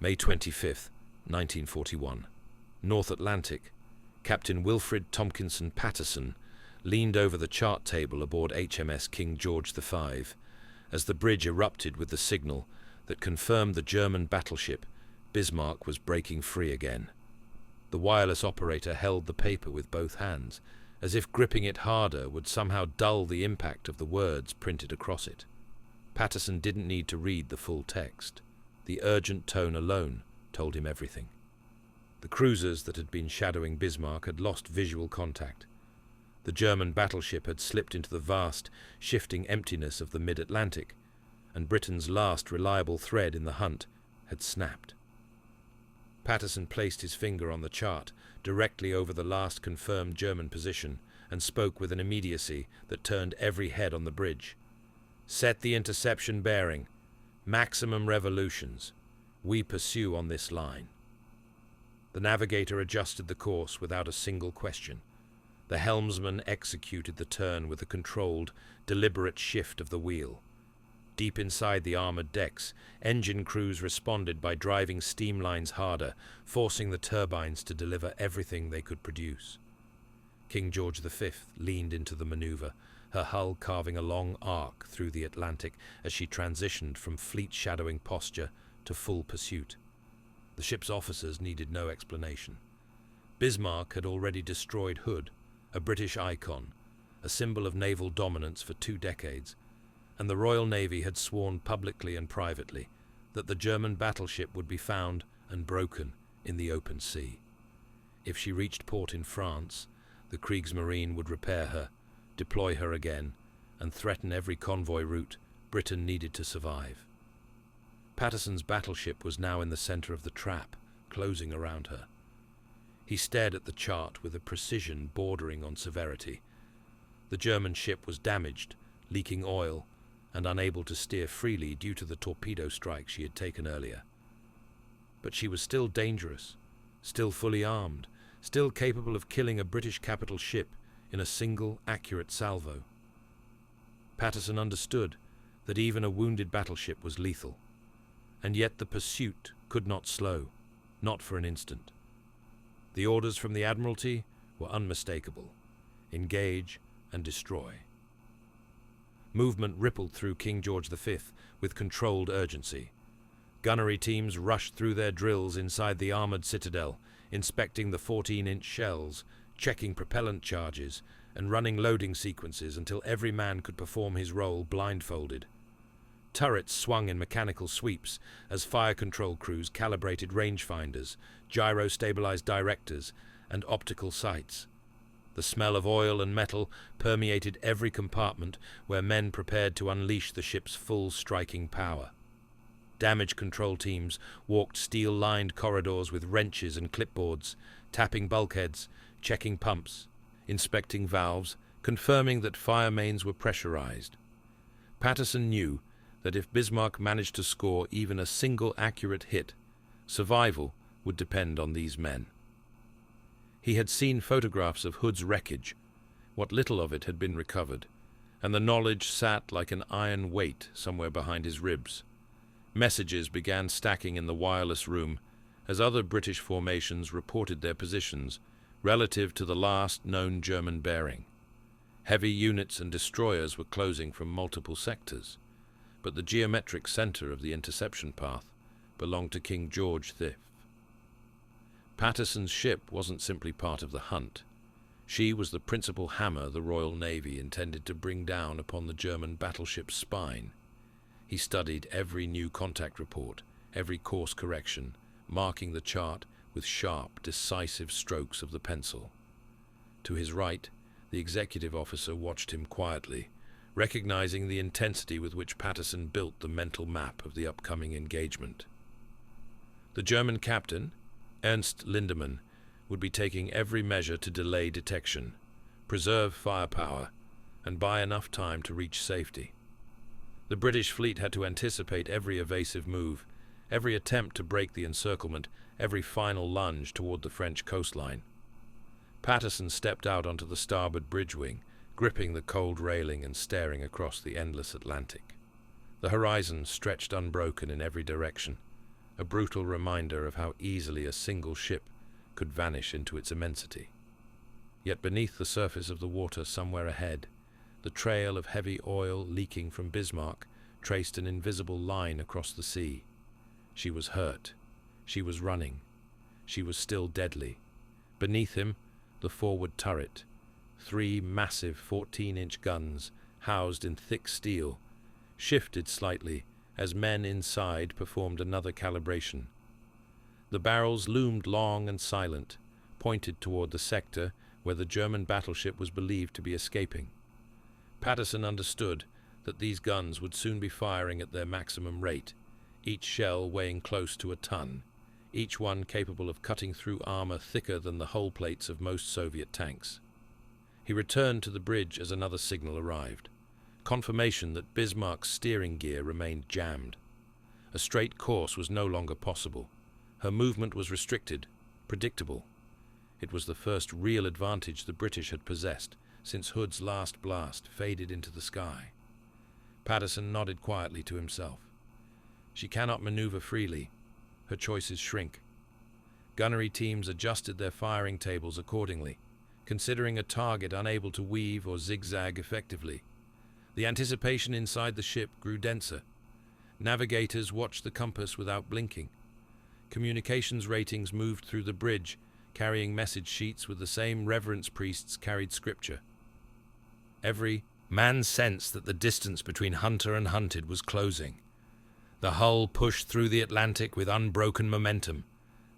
May 25, 1941. North Atlantic. Captain Wilfrid Patterson leaned over the chart table aboard HMS King George V as the bridge erupted with the signal that confirmed the German battleship Bismarck was breaking free again. The wireless operator held the paper with both hands, as if gripping it harder would somehow dull the impact of the words printed across it. Patterson didn't need to read the full text. The urgent tone alone told him everything. The cruisers that had been shadowing Bismarck had lost visual contact. The German battleship had slipped into the vast, shifting emptiness of the mid-Atlantic, and Britain's last reliable thread in the hunt had snapped. Patterson placed his finger on the chart, directly over the last confirmed German position, and spoke with an immediacy that turned every head on the bridge. "Set the interception bearing. Maximum revolutions. We pursue on this line." The navigator adjusted the course without a single question. The helmsman executed the turn with a controlled, deliberate shift of the wheel. Deep inside the armored decks, engine crews responded by driving steam lines harder, forcing the turbines to deliver everything they could produce. King George V leaned into the maneuver, her hull carving a long arc through the Atlantic as she transitioned from fleet-shadowing posture to full pursuit. The ship's officers needed no explanation. Bismarck had already destroyed Hood, a British icon, a symbol of naval dominance for 2 decades, and the Royal Navy had sworn publicly and privately that the German battleship would be found and broken in the open sea. If she reached port in France, the Kriegsmarine would repair her, deploy her again, and threaten every convoy route Britain needed to survive. Patterson's battleship was now in the center of the trap, closing around her. He stared at the chart with a precision bordering on severity. The German ship was damaged, leaking oil, and unable to steer freely due to the torpedo strike she had taken earlier. But she was still dangerous, still fully armed, still capable of killing a British capital ship in a single, accurate salvo. Patterson understood that even a wounded battleship was lethal, and yet the pursuit could not slow, not for an instant. The orders from the Admiralty were unmistakable: engage and destroy. Movement rippled through King George V with controlled urgency. Gunnery teams rushed through their drills inside the armored citadel, inspecting the 14-inch shells, checking propellant charges, and running loading sequences until every man could perform his role blindfolded. Turrets swung in mechanical sweeps as fire control crews calibrated rangefinders, gyro-stabilized directors, and optical sights. The smell of oil and metal permeated every compartment where men prepared to unleash the ship's full striking power. Damage control teams walked steel-lined corridors with wrenches and clipboards, tapping bulkheads, checking pumps, inspecting valves, confirming that fire mains were pressurized. Patterson knew that if Bismarck managed to score even a single accurate hit, survival would depend on these men. He had seen photographs of Hood's wreckage, what little of it had been recovered, and the knowledge sat like an iron weight somewhere behind his ribs. Messages began stacking in the wireless room as other British formations reported their positions relative to the last known German bearing. Heavy units and destroyers were closing from multiple sectors, but the geometric center of the interception path belonged to King George V. Patterson's ship wasn't simply part of the hunt. She was the principal hammer the Royal Navy intended to bring down upon the German battleship's spine. He studied every new contact report, every course correction, marking the chart with sharp, decisive strokes of the pencil. To his right, the executive officer watched him quietly, recognizing the intensity with which Patterson built the mental map of the upcoming engagement. The German captain, Ernst Lindemann, would be taking every measure to delay detection, preserve firepower, and buy enough time to reach safety. The British fleet had to anticipate every evasive move, every attempt to break the encirclement, every final lunge toward the French coastline. Patterson stepped out onto the starboard bridge wing, gripping the cold railing and staring across the endless Atlantic. The horizon stretched unbroken in every direction, a brutal reminder of how easily a single ship could vanish into its immensity. Yet beneath the surface of the water somewhere ahead, the trail of heavy oil leaking from Bismarck traced an invisible line across the sea. She was hurt. She was running. She was still deadly. Beneath him, the forward turret. 3 massive 14-inch guns, housed in thick steel, shifted slightly as men inside performed another calibration. The barrels loomed long and silent, pointed toward the sector where the German battleship was believed to be escaping. Patterson understood that these guns would soon be firing at their maximum rate, each shell weighing close to a ton, each one capable of cutting through armor thicker than the hull plates of most Soviet tanks. He returned to the bridge as another signal arrived, confirmation that Bismarck's steering gear remained jammed. A straight course was no longer possible. Her movement was restricted, predictable. It was the first real advantage the British had possessed since Hood's last blast faded into the sky. Patterson nodded quietly to himself. She cannot maneuver freely. Her choices shrink. Gunnery teams adjusted their firing tables accordingly, considering a target unable to weave or zigzag effectively. The anticipation inside the ship grew denser. Navigators watched the compass without blinking. Communications ratings moved through the bridge, carrying message sheets with the same reverence priests carried scripture. Every man sensed that the distance between hunter and hunted was closing. The hull pushed through the Atlantic with unbroken momentum.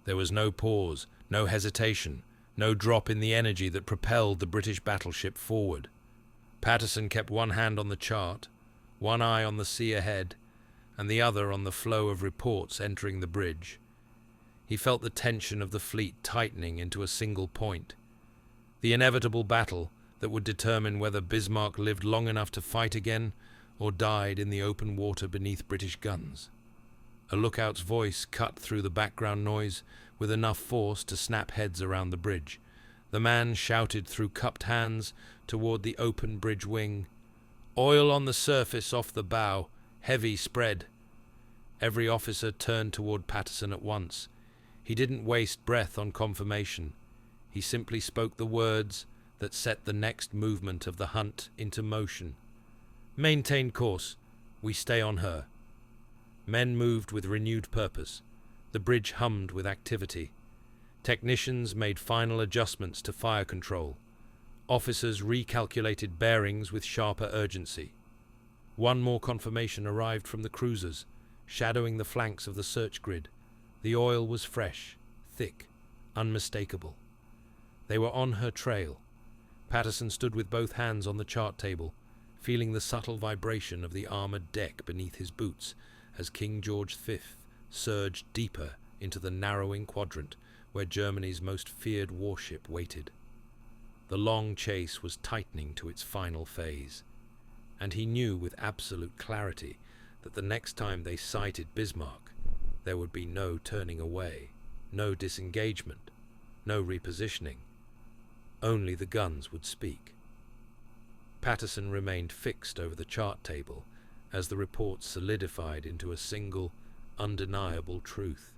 There was no pause, no hesitation, no drop in the energy that propelled the British battleship forward. Patterson kept one hand on the chart, one eye on the sea ahead, and the other on the flow of reports entering the bridge. He felt the tension of the fleet tightening into a single point. The inevitable battle that would determine whether Bismarck lived long enough to fight again or died in the open water beneath British guns. A lookout's voice cut through the background noise with enough force to snap heads around the bridge. The man shouted through cupped hands toward the open bridge wing, "Oil on the surface off the bow, heavy spread." Every officer turned toward Patterson at once. He didn't waste breath on confirmation. He simply spoke the words that set the next movement of the hunt into motion. "Maintain course. We stay on her." Men moved with renewed purpose. The bridge hummed with activity. Technicians made final adjustments to fire control. Officers recalculated bearings with sharper urgency. One more confirmation arrived from the cruisers, shadowing the flanks of the search grid. The oil was fresh, thick, unmistakable. They were on her trail. Patterson stood with both hands on the chart table, feeling the subtle vibration of the armored deck beneath his boots as King George V surged deeper into the narrowing quadrant where Germany's most feared warship waited. The long chase was tightening to its final phase, and he knew with absolute clarity that the next time they sighted Bismarck, there would be no turning away, no disengagement, no repositioning. Only the guns would speak. Patterson remained fixed over the chart table as the reports solidified into a single, undeniable truth.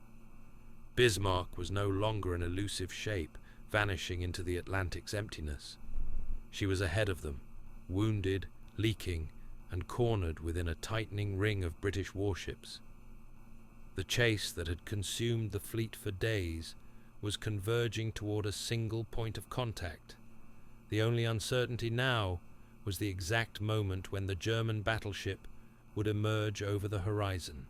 Bismarck was no longer an elusive shape vanishing into the Atlantic's emptiness. She was ahead of them, wounded, leaking, and cornered within a tightening ring of British warships. The chase that had consumed the fleet for days was converging toward a single point of contact. The only uncertainty now was the exact moment when the German battleship would emerge over the horizon.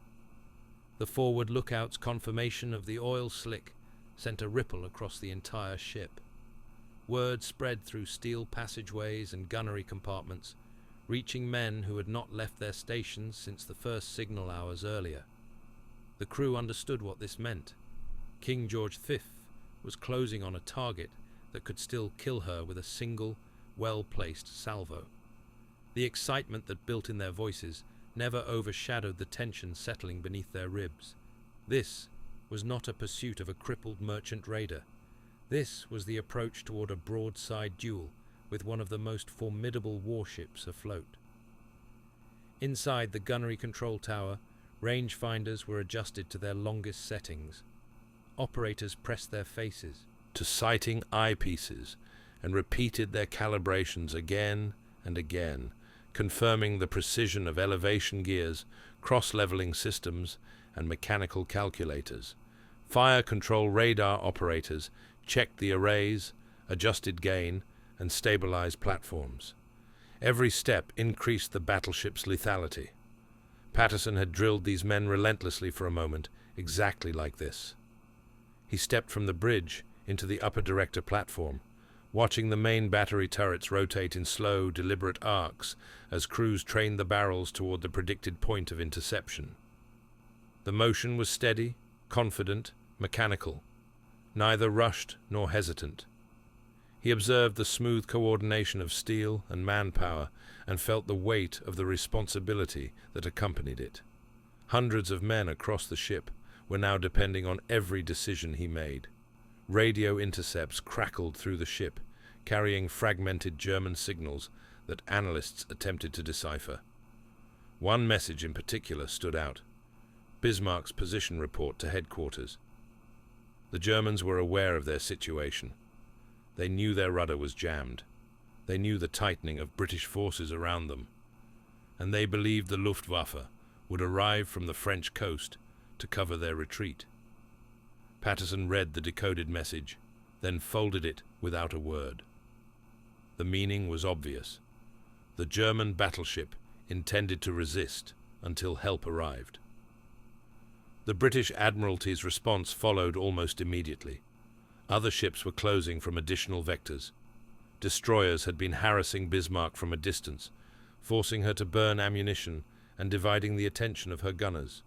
The forward lookout's confirmation of the oil slick sent a ripple across the entire ship. Word spread through steel passageways and gunnery compartments, reaching men who had not left their stations since the first signal hours earlier. The crew understood what this meant. King George V was closing on a target that could still kill her with a single, well-placed salvo. The excitement that built in their voices never overshadowed the tension settling beneath their ribs. This was not a pursuit of a crippled merchant raider. This was the approach toward a broadside duel with one of the most formidable warships afloat. Inside the gunnery control tower, Rangefinders were adjusted to their longest settings. Operators pressed their faces to sighting eyepieces and repeated their calibrations again and again, confirming the precision of elevation gears, cross-leveling systems, and mechanical calculators. Fire control radar operators checked the arrays, adjusted gain, and stabilized platforms. Every step increased the battleship's lethality. Patterson had drilled these men relentlessly for a moment, exactly like this. He stepped from the bridge into the upper director platform, watching the main battery turrets rotate in slow, deliberate arcs as crews trained the barrels toward the predicted point of interception. The motion was steady, confident, mechanical, neither rushed nor hesitant. He observed the smooth coordination of steel and manpower and felt the weight of the responsibility that accompanied it. Hundreds of men across the ship were now depending on every decision he made. Radio intercepts crackled through the ship, carrying fragmented German signals that analysts attempted to decipher. One message in particular stood out: Bismarck's position report to headquarters. The Germans were aware of their situation. They knew their rudder was jammed. They knew the tightening of British forces around them. And they believed the Luftwaffe would arrive from the French coast to cover their retreat. Patterson read the decoded message, then folded it without a word. The meaning was obvious. The German battleship intended to resist until help arrived. The British Admiralty's response followed almost immediately. Other ships were closing from additional vectors. Destroyers had been harassing Bismarck from a distance, forcing her to burn ammunition and dividing the attention of her gunners.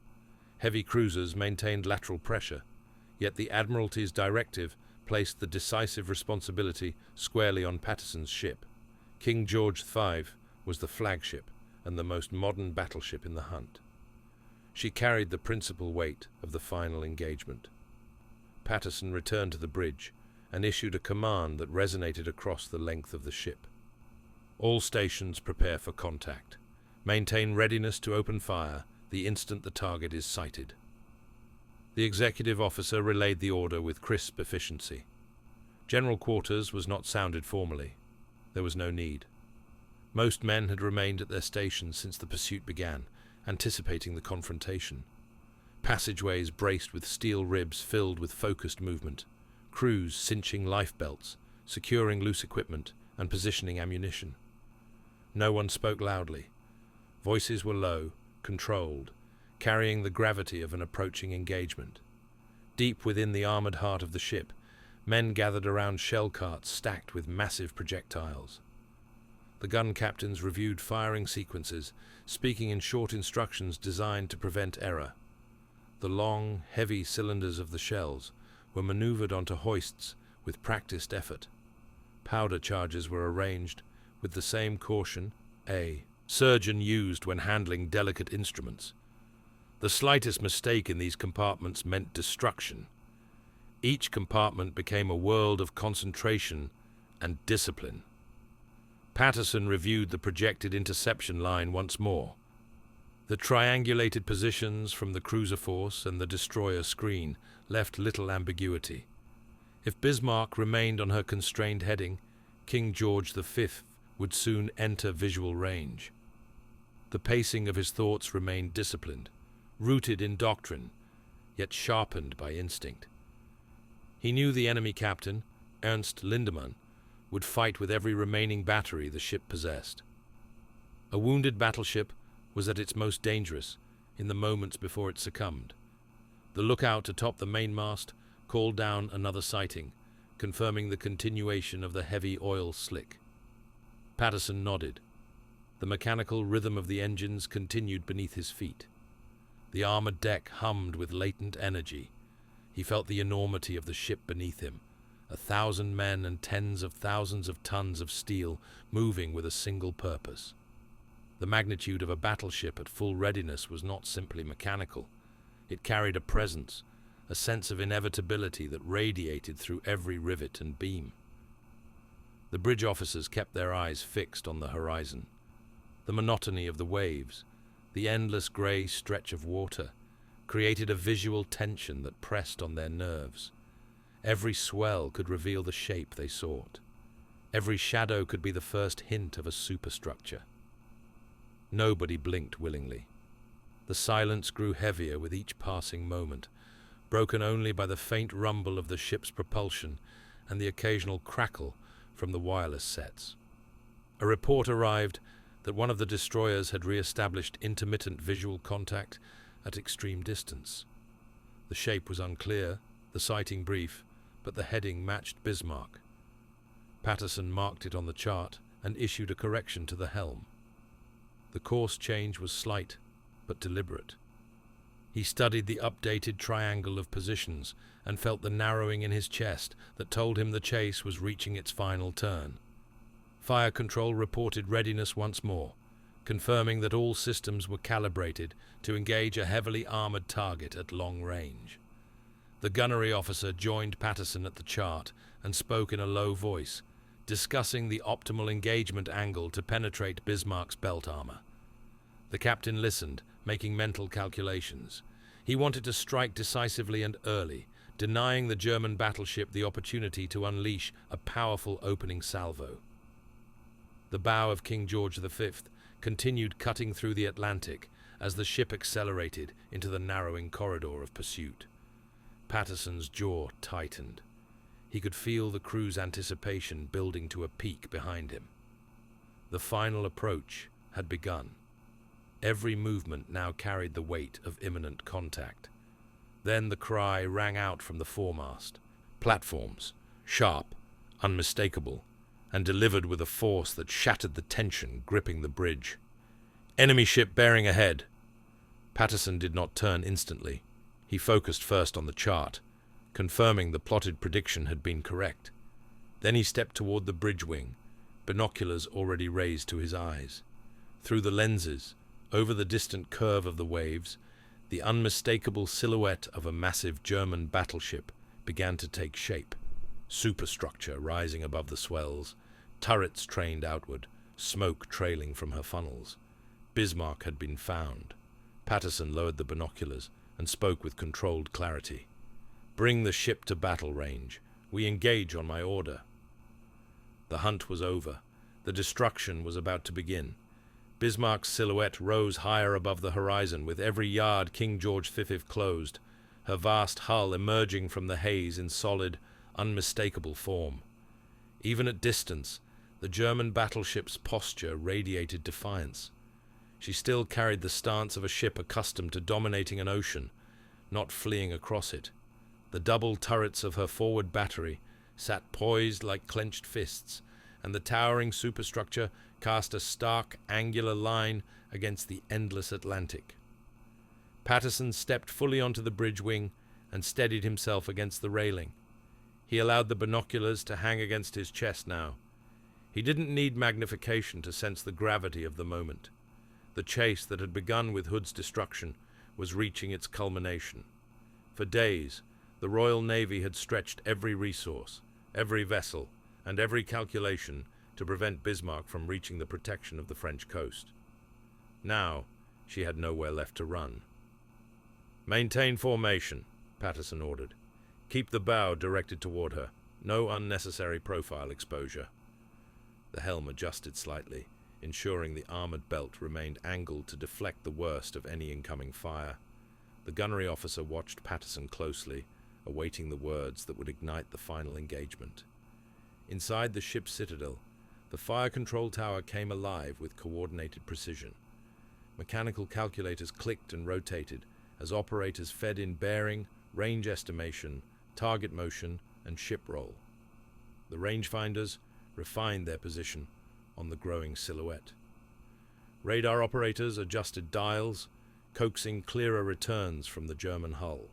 Heavy cruisers maintained lateral pressure, yet the Admiralty's directive placed the decisive responsibility squarely on Patterson's ship. King George V was the flagship and the most modern battleship in the hunt. She carried the principal weight of the final engagement. Patterson returned to the bridge and issued a command that resonated across the length of the ship. All stations prepare for contact. Maintain readiness to open fire the instant the target is sighted. The executive officer relayed the order with crisp efficiency. General quarters was not sounded formally. There was no need. Most men had remained at their stations since the pursuit began, anticipating the confrontation. Passageways braced with steel ribs filled with focused movement, crews cinching life belts, securing loose equipment, and positioning ammunition. No one spoke loudly. Voices were low, controlled, carrying the gravity of an approaching engagement. Deep within the armored heart of the ship, men gathered around shell carts stacked with massive projectiles. The gun captains reviewed firing sequences, speaking in short instructions designed to prevent error. The long, heavy cylinders of the shells were maneuvered onto hoists with practiced effort. Powder charges were arranged with the same caution a surgeon used when handling delicate instruments. The slightest mistake in these compartments meant destruction. Each compartment became a world of concentration and discipline. Patterson reviewed the projected interception line once more. The triangulated positions from the cruiser force and the destroyer screen left little ambiguity. If Bismarck remained on her constrained heading, King George V would soon enter visual range. The pacing of his thoughts remained disciplined, rooted in doctrine, yet sharpened by instinct. He knew the enemy captain, Ernst Lindemann, would fight with every remaining battery the ship possessed. A wounded battleship was at its most dangerous in the moments before it succumbed. The lookout atop the mainmast called down another sighting, confirming the continuation of the heavy oil slick. Patterson nodded. The mechanical rhythm of the engines continued beneath his feet. The armored deck hummed with latent energy. He felt the enormity of the ship beneath him, 1,000 men and tens of thousands of tons of steel moving with a single purpose. The magnitude of a battleship at full readiness was not simply mechanical. It carried a presence, a sense of inevitability that radiated through every rivet and beam. The bridge officers kept their eyes fixed on the horizon. The monotony of the waves, The endless grey stretch of water created a visual tension that pressed on their nerves. Every swell could reveal the shape they sought. Every shadow could be the first hint of a superstructure. Nobody blinked willingly. The silence grew heavier with each passing moment, broken only by the faint rumble of the ship's propulsion and the occasional crackle from the wireless sets. A report arrived that one of the destroyers had re-established intermittent visual contact at extreme distance. The shape was unclear, the sighting brief, but the heading matched Bismarck. Patterson marked it on the chart and issued a correction to the helm. The course change was slight, but deliberate. He studied the updated triangle of positions and felt the narrowing in his chest that told him the chase was reaching its final turn. Fire control reported readiness once more, confirming that all systems were calibrated to engage a heavily armored target at long range. The gunnery officer joined Patterson at the chart and spoke in a low voice, discussing the optimal engagement angle to penetrate Bismarck's belt armor. The captain listened, making mental calculations. He wanted to strike decisively and early, denying the German battleship the opportunity to unleash a powerful opening salvo. The bow of King George V continued cutting through the Atlantic as the ship accelerated into the narrowing corridor of pursuit. Patterson's jaw tightened. He could feel the crew's anticipation building to a peak behind him. The final approach had begun. Every movement now carried the weight of imminent contact. Then the cry rang out from the foremast. Platforms, sharp, unmistakable, and delivered with a force that shattered the tension gripping the bridge. Enemy ship bearing ahead. Patterson did not turn instantly. He focused first on the chart, confirming the plotted prediction had been correct. Then he stepped toward the bridge wing, binoculars already raised to his eyes. Through the lenses, over the distant curve of the waves, the unmistakable silhouette of a massive German battleship began to take shape. Superstructure rising above the swells, turrets trained outward, smoke trailing from her funnels. Bismarck had been found. Patterson lowered the binoculars and spoke with controlled clarity. "Bring the ship to battle range. We engage on my order." The hunt was over. The destruction was about to begin. Bismarck's silhouette rose higher above the horizon with every yard King George V closed, her vast hull emerging from the haze in solid, unmistakable form. Even at distance, the German battleship's posture radiated defiance. She still carried the stance of a ship accustomed to dominating an ocean, not fleeing across it. The double turrets of her forward battery sat poised like clenched fists, and the towering superstructure cast a stark, angular line against the endless Atlantic. Patterson stepped fully onto the bridge wing and steadied himself against the railing. He allowed the binoculars to hang against his chest now. He didn't need magnification to sense the gravity of the moment. The chase that had begun with Hood's destruction was reaching its culmination. For days, the Royal Navy had stretched every resource, every vessel, and every calculation to prevent Bismarck from reaching the protection of the French coast. Now, she had nowhere left to run. "Maintain formation," Patterson ordered. "Keep the bow directed toward her. No unnecessary profile exposure." The helm adjusted slightly, ensuring the armored belt remained angled to deflect the worst of any incoming fire. The gunnery officer watched Patterson closely, awaiting the words that would ignite the final engagement. Inside the ship's citadel, the fire control tower came alive with coordinated precision. Mechanical calculators clicked and rotated as operators fed in bearing, range estimation, target motion, and ship roll. The rangefinders refined their position on the growing silhouette. Radar operators adjusted dials, coaxing clearer returns from the German hull.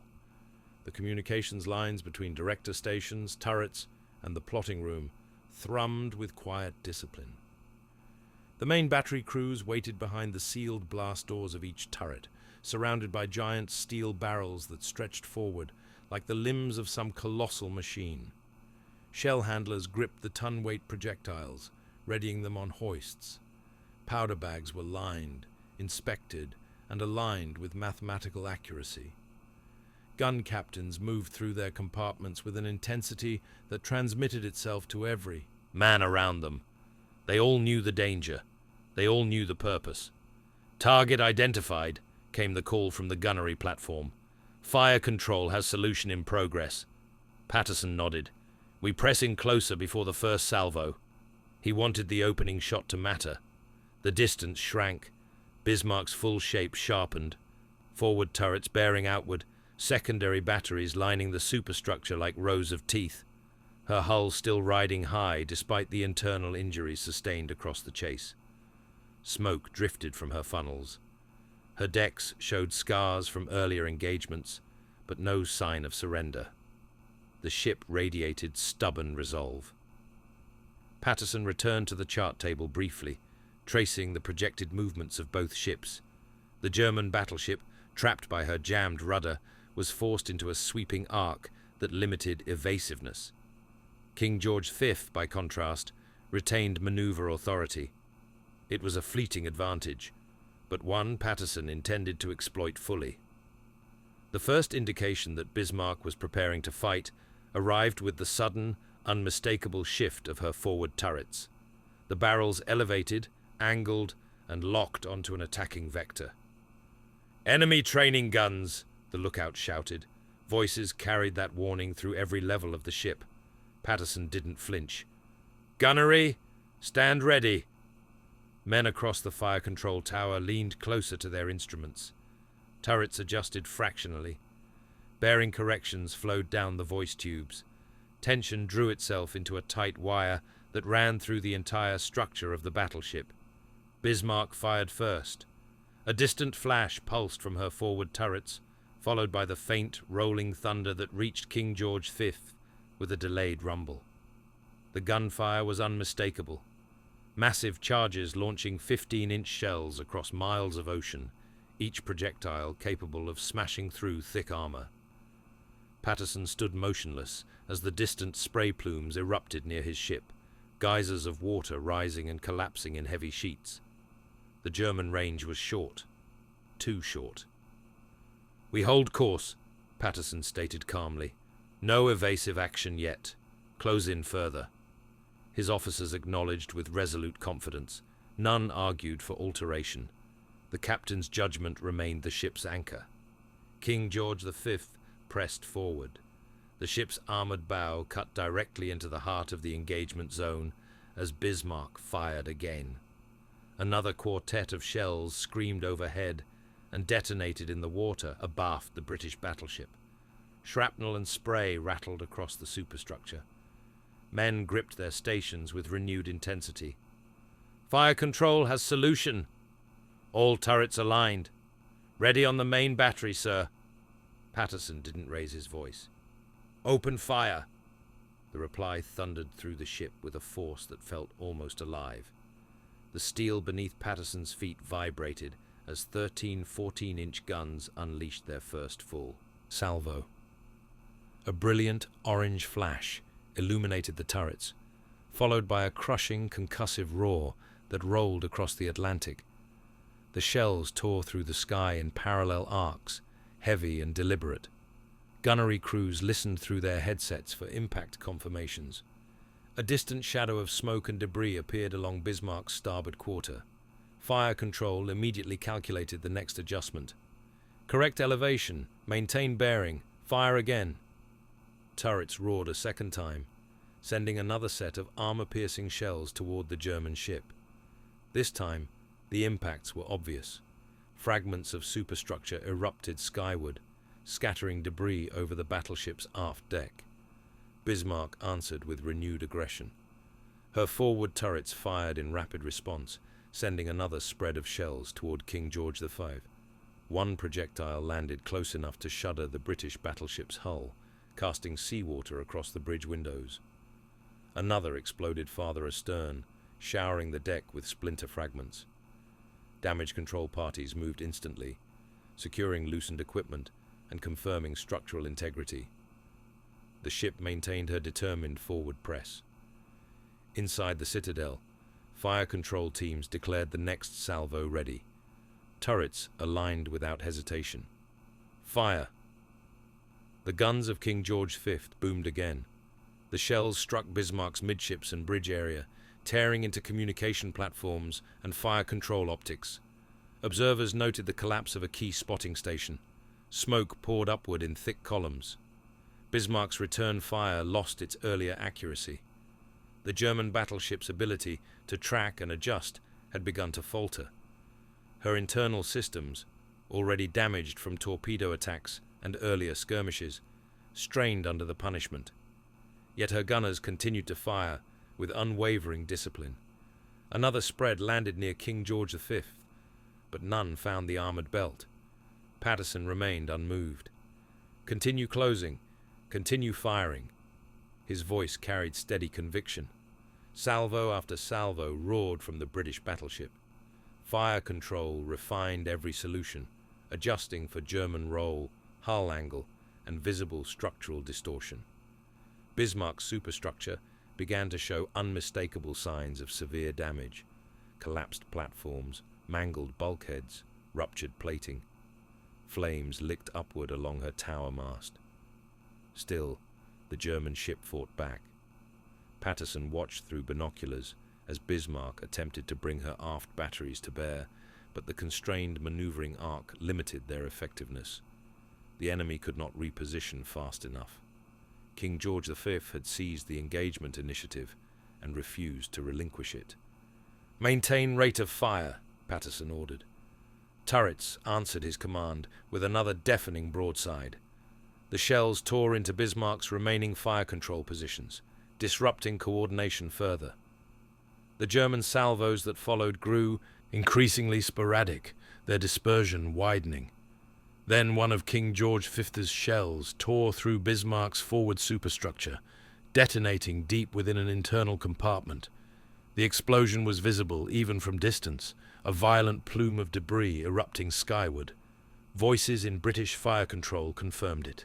The communications lines between director stations, turrets, and the plotting room thrummed with quiet discipline. The main battery crews waited behind the sealed blast doors of each turret, surrounded by giant steel barrels that stretched forward like the limbs of some colossal machine. Shell handlers gripped the ton-weight projectiles, readying them on hoists. Powder bags were lined, inspected, and aligned with mathematical accuracy. Gun captains moved through their compartments with an intensity that transmitted itself to every man around them. They all knew the danger. They all knew the purpose. "Target identified," came the call from the gunnery platform. "Fire control has solution in progress." Patterson nodded. "We press in closer before the first salvo." He wanted the opening shot to matter. The distance shrank. Bismarck's full shape sharpened. Forward turrets bearing outward, secondary batteries lining the superstructure like rows of teeth. Her hull still riding high despite the internal injuries sustained across the chase. Smoke drifted from her funnels. Her decks showed scars from earlier engagements, but no sign of surrender. The ship radiated stubborn resolve. Patterson returned to the chart table briefly, tracing the projected movements of both ships. The German battleship, trapped by her jammed rudder, was forced into a sweeping arc that limited evasiveness. King George V, by contrast, retained maneuver authority. It was a fleeting advantage, but one Patterson intended to exploit fully. The first indication that Bismarck was preparing to fight arrived with the sudden, unmistakable shift of her forward turrets. The barrels elevated, angled, and locked onto an attacking vector. "Enemy training guns!" the lookout shouted. Voices carried that warning through every level of the ship. Patterson didn't flinch. "Gunnery, stand ready!" Men across the fire control tower leaned closer to their instruments. Turrets adjusted fractionally. Bearing corrections flowed down the voice tubes. Tension drew itself into a tight wire that ran through the entire structure of the battleship. Bismarck fired first. A distant flash pulsed from her forward turrets, followed by the faint, rolling thunder that reached King George V with a delayed rumble. The gunfire was unmistakable. Massive charges launching 15-inch shells across miles of ocean, each projectile capable of smashing through thick armor. Patterson stood motionless as the distant spray plumes erupted near his ship, geysers of water rising and collapsing in heavy sheets. The German range was short. Too short. "We hold course," Patterson stated calmly. "No evasive action yet. Close in further." His officers acknowledged with resolute confidence. None argued for alteration. The captain's judgment remained the ship's anchor. King George V pressed forward. The ship's armored bow cut directly into the heart of the engagement zone as Bismarck fired again. Another quartet of shells screamed overhead and detonated in the water abaft the British battleship. Shrapnel and spray rattled across the superstructure. Men gripped their stations with renewed intensity. "Fire control has solution." "All turrets aligned." "Ready on the main battery, sir." Patterson didn't raise his voice. "Open fire." The reply thundered through the ship with a force that felt almost alive. The steel beneath Patterson's feet vibrated as 13 14-inch guns unleashed their first full salvo. A brilliant orange flash illuminated the turrets, followed by a crushing, concussive roar that rolled across the Atlantic. The shells tore through the sky in parallel arcs, heavy and deliberate. Gunnery crews listened through their headsets for impact confirmations. A distant shadow of smoke and debris appeared along Bismarck's starboard quarter. Fire control immediately calculated the next adjustment. "Correct elevation, maintain bearing, fire again." Turrets roared a second time, sending another set of armor-piercing shells toward the German ship. This time, the impacts were obvious. Fragments of superstructure erupted skyward, scattering debris over the battleship's aft deck. Bismarck answered with renewed aggression. Her forward turrets fired in rapid response, sending another spread of shells toward King George V. One projectile landed close enough to shudder the British battleship's hull, casting seawater across the bridge windows. Another exploded farther astern, showering the deck with splinter fragments. Damage control parties moved instantly, securing loosened equipment and confirming structural integrity. The ship maintained her determined forward press. Inside the citadel, fire control teams declared the next salvo ready. Turrets aligned without hesitation. Fire! The guns of King George V boomed again. The shells struck Bismarck's midships and bridge area, tearing into communication platforms and fire control optics. Observers noted the collapse of a key spotting station. Smoke poured upward in thick columns. Bismarck's return fire lost its earlier accuracy. The German battleship's ability to track and adjust had begun to falter. Her internal systems, already damaged from torpedo attacks and earlier skirmishes, strained under the punishment. Yet her gunners continued to fire with unwavering discipline. Another spread landed near King George V, but none found the armored belt. Patterson remained unmoved. "Continue closing. Continue firing." His voice carried steady conviction. Salvo after salvo roared from the British battleship. Fire control refined every solution, adjusting for German roll, hull angle, and visible structural distortion. Bismarck's superstructure began to show unmistakable signs of severe damage: collapsed platforms, mangled bulkheads, ruptured plating. Flames licked upward along her tower mast. Still, the German ship fought back. Patterson watched through binoculars as Bismarck attempted to bring her aft batteries to bear, but the constrained maneuvering arc limited their effectiveness. The enemy could not reposition fast enough. King George V had seized the engagement initiative and refused to relinquish it. "Maintain rate of fire," Patterson ordered. Turrets answered his command with another deafening broadside. The shells tore into Bismarck's remaining fire control positions, disrupting coordination further. The German salvos that followed grew increasingly sporadic, their dispersion widening. Then one of King George V's shells tore through Bismarck's forward superstructure, detonating deep within an internal compartment. The explosion was visible even from distance, a violent plume of debris erupting skyward. Voices in British fire control confirmed it.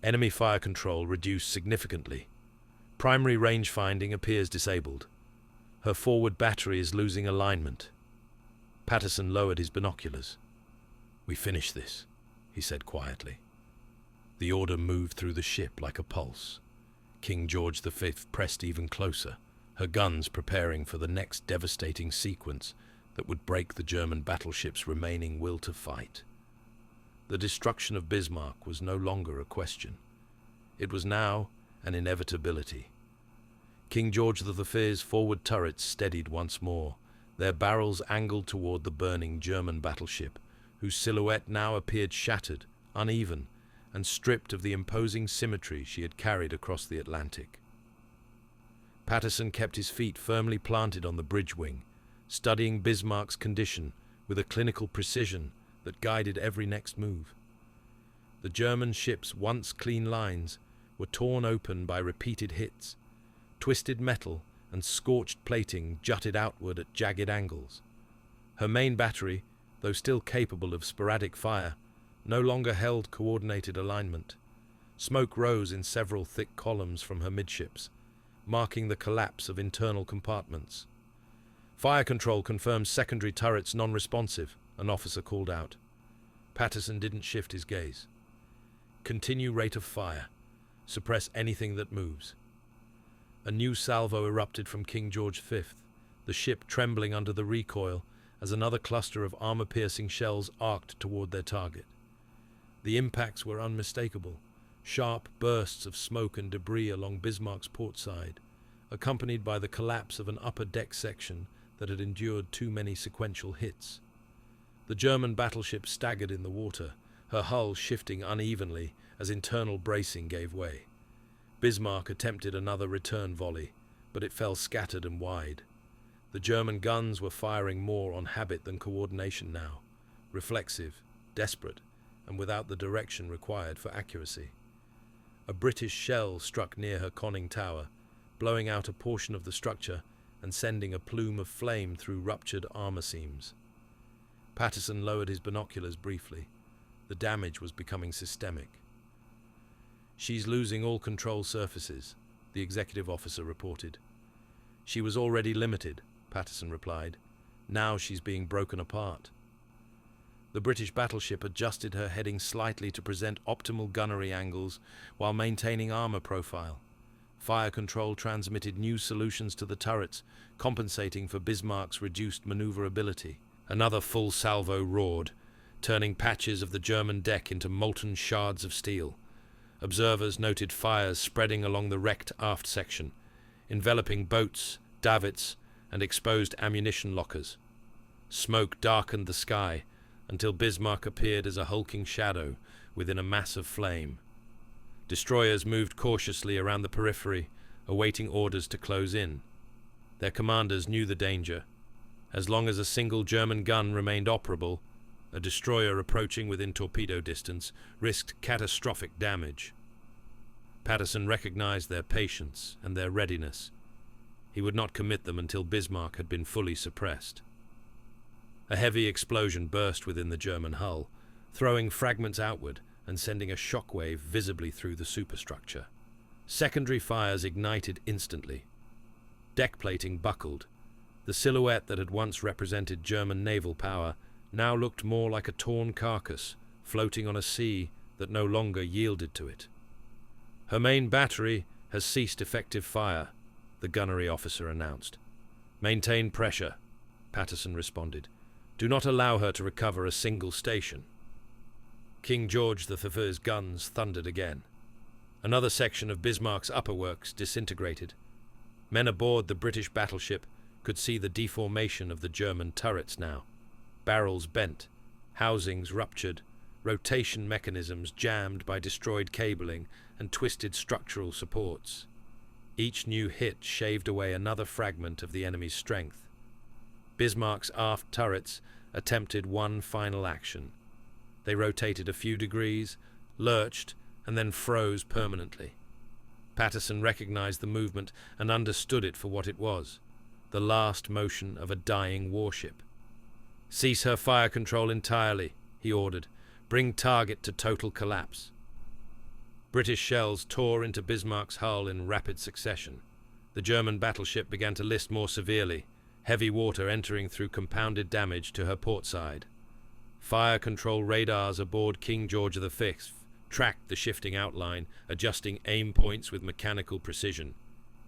Enemy fire control reduced significantly. Primary range finding appears disabled. Her forward battery is losing alignment. Patterson lowered his binoculars. "We finish this," he said quietly. The order moved through the ship like a pulse. King George V pressed even closer, her guns preparing for the next devastating sequence that would break the German battleship's remaining will to fight. The destruction of Bismarck was no longer a question. It was now an inevitability. King George V's forward turrets steadied once more, their barrels angled toward the burning German battleship, whose silhouette now appeared shattered, uneven, and stripped of the imposing symmetry she had carried across the Atlantic. Patterson kept his feet firmly planted on the bridge wing, studying Bismarck's condition with a clinical precision that guided every next move. The German ship's once clean lines were torn open by repeated hits. Twisted metal and scorched plating jutted outward at jagged angles. Her main battery, though still capable of sporadic fire, no longer held coordinated alignment. Smoke rose in several thick columns from her midships, marking the collapse of internal compartments. "Fire control confirms secondary turrets non-responsive," an officer called out. Patterson didn't shift his gaze. "Continue rate of fire. Suppress anything that moves." A new salvo erupted from King George V, the ship trembling under the recoil as another cluster of armor-piercing shells arced toward their target. The impacts were unmistakable, sharp bursts of smoke and debris along Bismarck's port side, accompanied by the collapse of an upper deck section that had endured too many sequential hits. The German battleship staggered in the water, her hull shifting unevenly as internal bracing gave way. Bismarck attempted another return volley, but it fell scattered and wide. The German guns were firing more on habit than coordination now, reflexive, desperate, and without the direction required for accuracy. A British shell struck near her conning tower, blowing out a portion of the structure and sending a plume of flame through ruptured armor seams. Patterson lowered his binoculars briefly. The damage was becoming systemic. "She's losing all control surfaces," the executive officer reported. "She was already limited," Patterson replied. "Now she's being broken apart." The British battleship adjusted her heading slightly to present optimal gunnery angles while maintaining armor profile. Fire control transmitted new solutions to the turrets, compensating for Bismarck's reduced maneuverability. Another full salvo roared, turning patches of the German deck into molten shards of steel. Observers noted fires spreading along the wrecked aft section, enveloping boats, davits, and exposed ammunition lockers. Smoke darkened the sky until Bismarck appeared as a hulking shadow within a mass of flame. Destroyers moved cautiously around the periphery, awaiting orders to close in. Their commanders knew the danger. As long as a single German gun remained operable, a destroyer approaching within torpedo distance risked catastrophic damage. Patterson recognized their patience and their readiness. He would not commit them until Bismarck had been fully suppressed. A heavy explosion burst within the German hull, throwing fragments outward and sending a shockwave visibly through the superstructure. Secondary fires ignited instantly. Deck plating buckled. The silhouette that had once represented German naval power now looked more like a torn carcass floating on a sea that no longer yielded to it. "Her main battery has ceased effective fire," the gunnery officer announced. "Maintain pressure," Patterson responded. "Do not allow her to recover a single station." King George V's guns thundered again. Another section of Bismarck's upper works disintegrated. Men aboard the British battleship could see the deformation of the German turrets now. Barrels bent, housings ruptured, rotation mechanisms jammed by destroyed cabling and twisted structural supports. Each new hit shaved away another fragment of the enemy's strength. Bismarck's aft turrets attempted one final action. They rotated a few degrees, lurched, and then froze permanently. Patterson recognized the movement and understood it for what it was, the last motion of a dying warship. "Cease her fire control entirely," he ordered. "Bring target to total collapse." British shells tore into Bismarck's hull in rapid succession. The German battleship began to list more severely, heavy water entering through compounded damage to her port side. Fire control radars aboard King George V tracked the shifting outline, adjusting aim points with mechanical precision.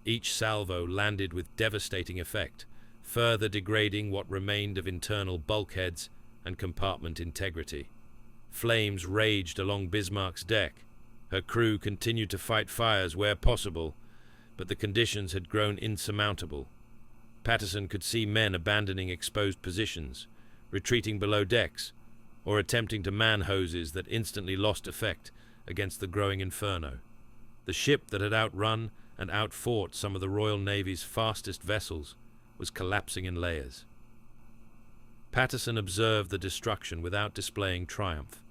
Each salvo landed with devastating effect, further degrading what remained of internal bulkheads and compartment integrity. Flames raged along Bismarck's deck. Her crew continued to fight fires where possible, but the conditions had grown insurmountable. Patterson could see men abandoning exposed positions, retreating below decks, or attempting to man hoses that instantly lost effect against the growing inferno. The ship that had outrun and outfought some of the Royal Navy's fastest vessels was collapsing in layers. Patterson observed the destruction without displaying triumph.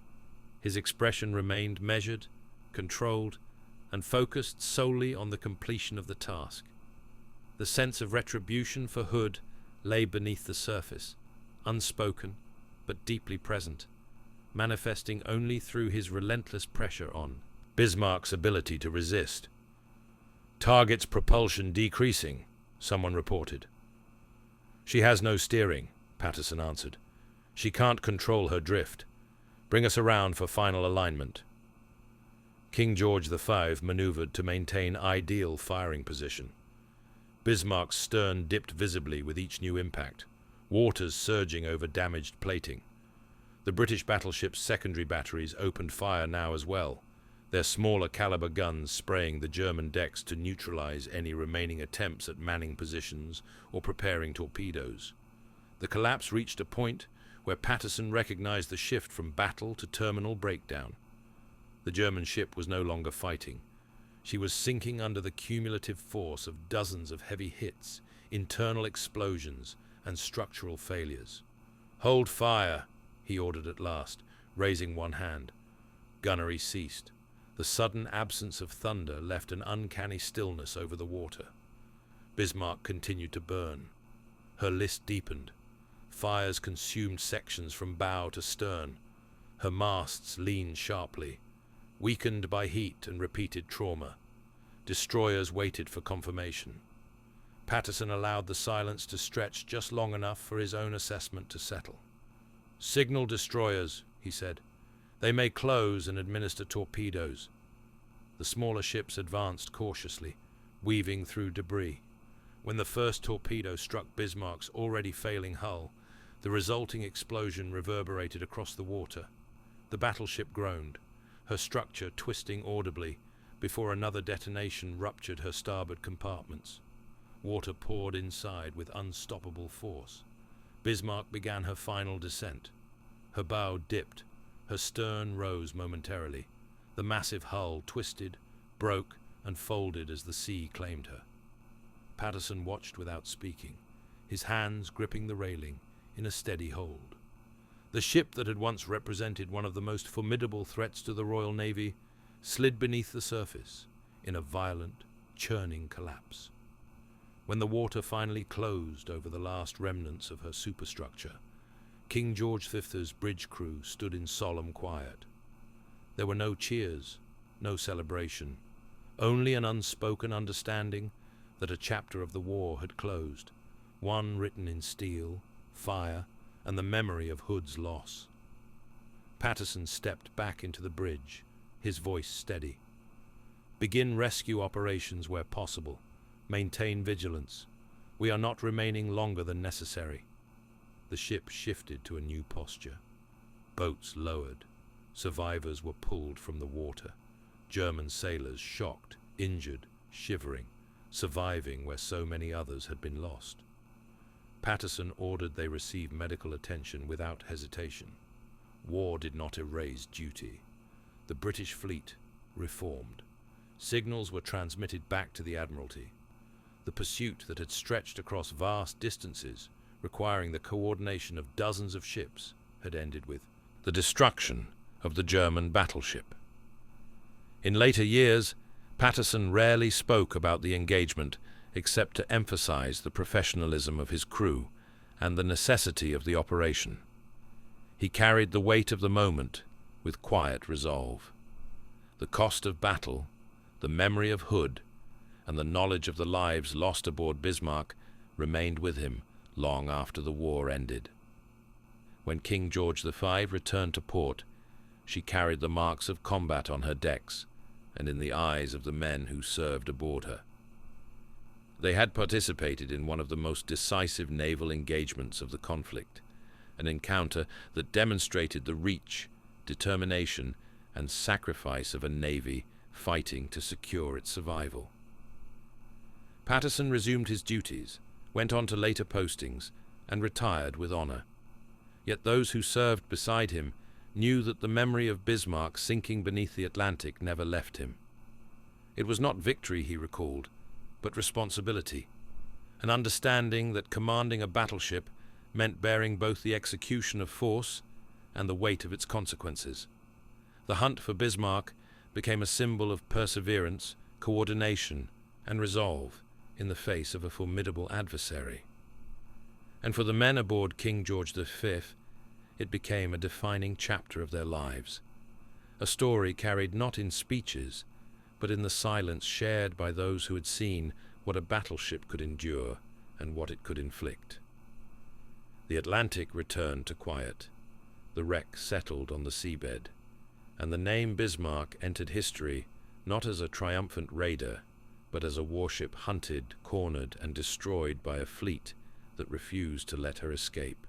His expression remained measured, controlled, and focused solely on the completion of the task. The sense of retribution for Hood lay beneath the surface, unspoken but deeply present, manifesting only through his relentless pressure on Bismarck's ability to resist. "Target's propulsion decreasing," someone reported. "She has no steering," Patterson answered. "She can't control her drift. Bring us around for final alignment." King George V maneuvered to maintain ideal firing position. Bismarck's stern dipped visibly with each new impact, waters surging over damaged plating. The British battleship's secondary batteries opened fire now as well, their smaller caliber guns spraying the German decks to neutralize any remaining attempts at manning positions or preparing torpedoes. The collapse reached a point where Patterson recognized the shift from battle to terminal breakdown. The German ship was no longer fighting. She was sinking under the cumulative force of dozens of heavy hits, internal explosions, and structural failures. "Hold fire," he ordered at last, raising one hand. Gunnery ceased. The sudden absence of thunder left an uncanny stillness over the water. Bismarck continued to burn. Her list deepened. Fires consumed sections from bow to stern. Her masts leaned sharply, weakened by heat and repeated trauma. Destroyers waited for confirmation. Patterson allowed the silence to stretch just long enough for his own assessment to settle. "Signal destroyers," he said. "They may close and administer torpedoes." The smaller ships advanced cautiously, weaving through debris. When the first torpedo struck Bismarck's already failing hull, the resulting explosion reverberated across the water. The battleship groaned, her structure twisting audibly, before another detonation ruptured her starboard compartments. Water poured inside with unstoppable force. Bismarck began her final descent. Her bow dipped, her stern rose momentarily. The massive hull twisted, broke, and folded as the sea claimed her. Patterson watched without speaking, his hands gripping the railing in a steady hold. The ship that had once represented one of the most formidable threats to the Royal Navy slid beneath the surface in a violent, churning collapse. When the water finally closed over the last remnants of her superstructure, King George V's bridge crew stood in solemn quiet. There were no cheers, no celebration, only an unspoken understanding that a chapter of the war had closed, one written in steel, fire, and the memory of Hood's loss. Patterson stepped back into the bridge, his voice steady. "Begin rescue operations where possible. Maintain vigilance. We are not remaining longer than necessary." The ship shifted to a new posture. Boats lowered. Survivors were pulled from the water. German sailors shocked, injured, shivering, surviving where so many others had been lost. Patterson ordered they receive medical attention without hesitation. War did not erase duty. The British fleet reformed. Signals were transmitted back to the Admiralty. The pursuit that had stretched across vast distances, requiring the coordination of dozens of ships, had ended with the destruction of the German battleship. In later years, Patterson rarely spoke about the engagement except to emphasize the professionalism of his crew and the necessity of the operation. He carried the weight of the moment with quiet resolve. The cost of battle, the memory of Hood, and the knowledge of the lives lost aboard Bismarck remained with him long after the war ended. When King George V returned to port, she carried the marks of combat on her decks and in the eyes of the men who served aboard her. They had participated in one of the most decisive naval engagements of the conflict, an encounter that demonstrated the reach, determination, and sacrifice of a navy fighting to secure its survival. Patterson resumed his duties, went on to later postings, and retired with honor. Yet those who served beside him knew that the memory of Bismarck sinking beneath the Atlantic never left him. It was not victory he recalled, but responsibility, an understanding that commanding a battleship meant bearing both the execution of force and the weight of its consequences. The hunt for Bismarck became a symbol of perseverance, coordination, and resolve in the face of a formidable adversary. And for the men aboard King George V, it became a defining chapter of their lives, a story carried not in speeches, but in the silence shared by those who had seen what a battleship could endure and what it could inflict. The Atlantic returned to quiet. The wreck settled on the seabed, and the name Bismarck entered history not as a triumphant raider, but as a warship hunted, cornered, and destroyed by a fleet that refused to let her escape.